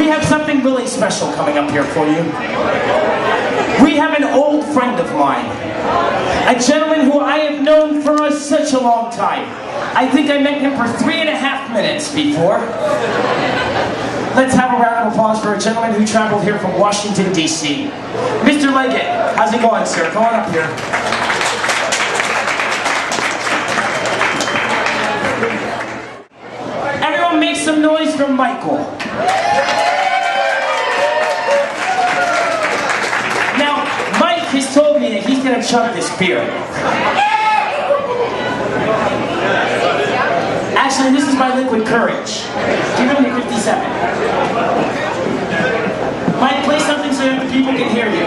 We have something really special coming up here for you. We have an old friend of mine, a gentleman who I have known for such a long time. I think I met him for 3.5 minutes before. Let's have a round of applause for a gentleman who traveled here from Washington, D.C. Mr. Leggett, how's it going, sir? Come on up here. Everyone make some noise for Michael. Now, Mike has told me that he's going to chug this beer. Actually, this is my liquid courage. Give him the 57. Mike, play something so that the people can hear you.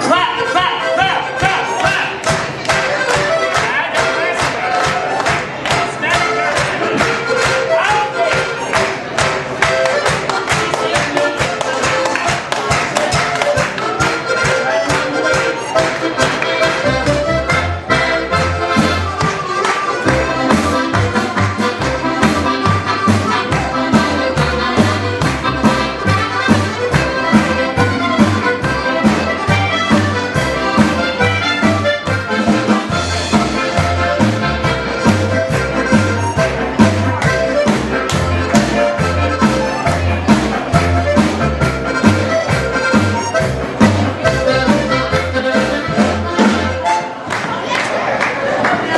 Clap, clap, clap, clap, clap.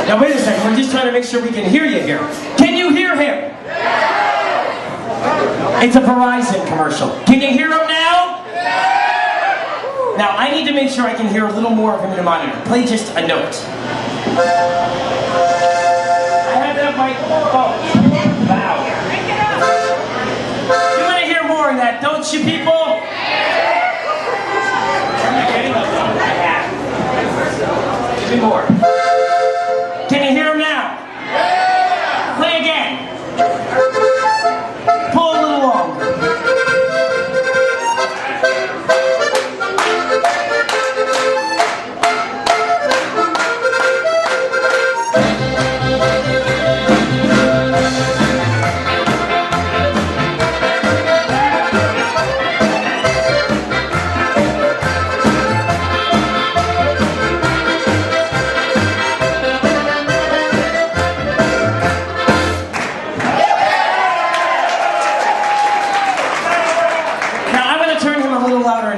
Now wait a second, we're just trying to make sure we can hear you here. Can you hear him? It's a Verizon commercial. Can you hear him now? Now I need to make sure I can hear a little more of him in the monitor. Play just a note. I have that mic. Oh, wow. You want to hear more of that, don't you, people? Give me more. Can you hear him now? Yeah! Play again. Pull a little longer.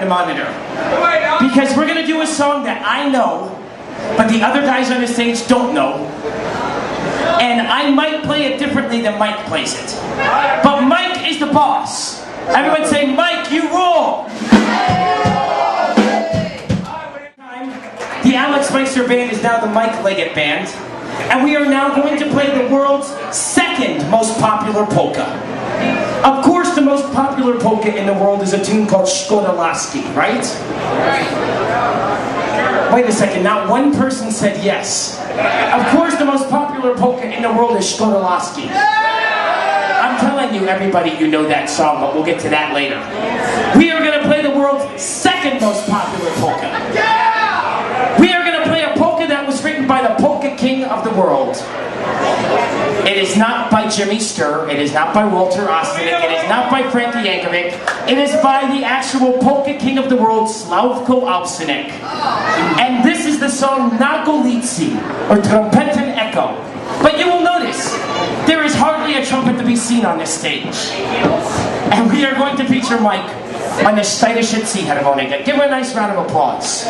Monitor. Because we're going to do a song that I know, but the other guys on the stage don't know. And I might play it differently than Mike plays it. But Mike is the boss. Everyone say, Mike, you rule! The Alex Meixner band is now the Mike Leggett band. And we are now going to play the world's second most popular polka. Of course, the most popular polka in the world is a tune called Szkoda Laski, right? Wait a second, not one person said yes. Of course, the most popular polka in the world is Szkoda Laski. I'm telling you, everybody, you know that song, but we'll get to that later. We are going to play the world's second most popular polka. We are going to play a polka that was written by the polka king of the world. It is not by Jimmy Sturr, it is not by Walter Ostanek, it is not by Frankie Yankovic, it is by the actual polka king of the world, Slavko Alpsenek. And this is the song Nagolici, or Trumpeten Echo. But you will notice, there is hardly a trumpet to be seen on this stage. And we are going to feature Mike on the Steirische Ziehharmonika. Give him a nice round of applause.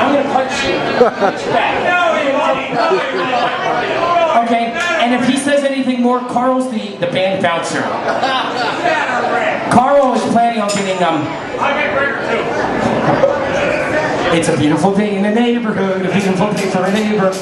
I'm going to punch you. Okay, and if he says anything more, Carl's the band bouncer. Carl is planning on getting I'll get Gregor too. It's a beautiful day in the neighborhood, a beautiful day for a neighbor.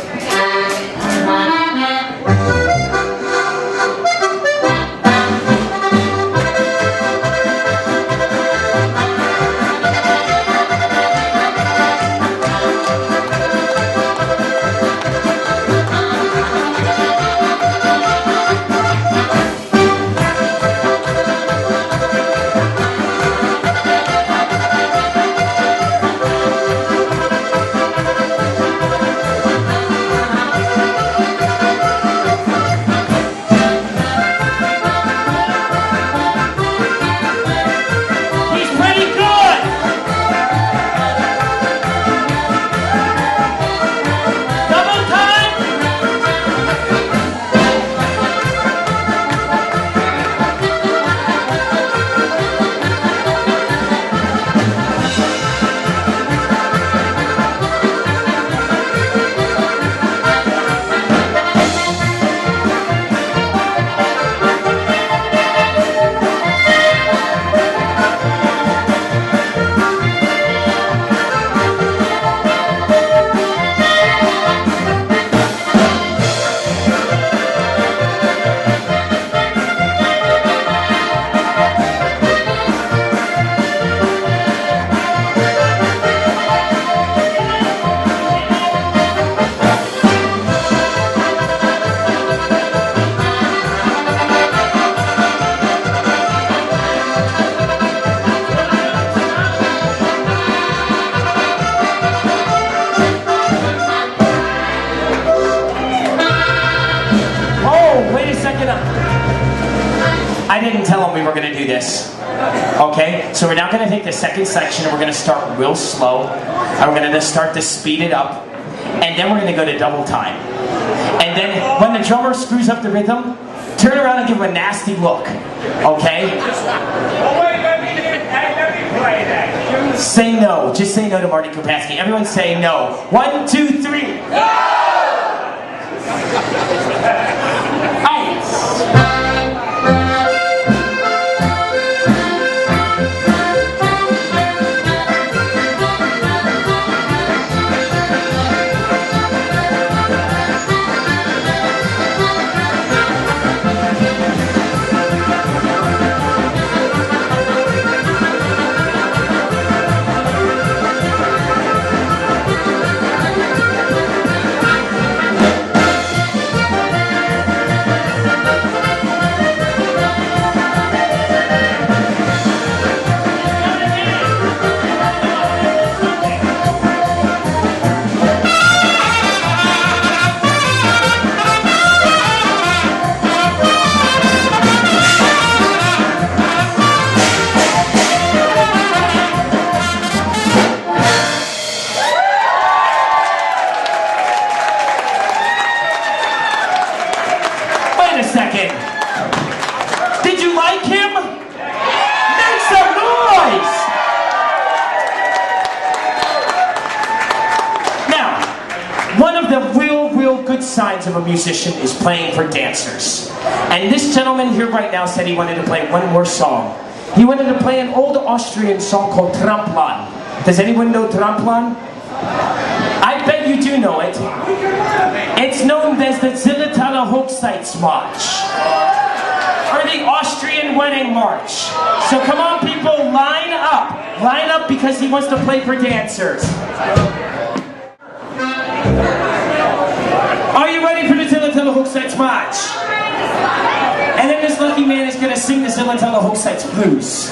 I didn't tell him we were going to do this. Okay, so we're now going to take the second section and we're going to start real slow. And we're going to start to speed it up. And then we're going to go to double time. And then when the drummer screws up the rhythm, turn around and give him a nasty look. Okay? Oh, wait, let me play that. Say no. Just say no to Marty Kupaski. Everyone say no. 1, 2, 3. No! Ice. Did you like him? Make some noise! Now, one of the real good signs of a musician is playing for dancers. And this gentleman here right now said he wanted to play one more song. He wanted to play an old Austrian song called Tramplan. Does anyone know Tramplan? I bet you do know it. It's known as the Zillertaler Hochzeitsmarch, or the Austrian Wedding March. So come on people, line up. Line up because he wants to play for dancers. Are you ready for the Zillertaler Hochzeitsmarch? And then this lucky man is going to sing the Zillertaler Hochzeits Blues.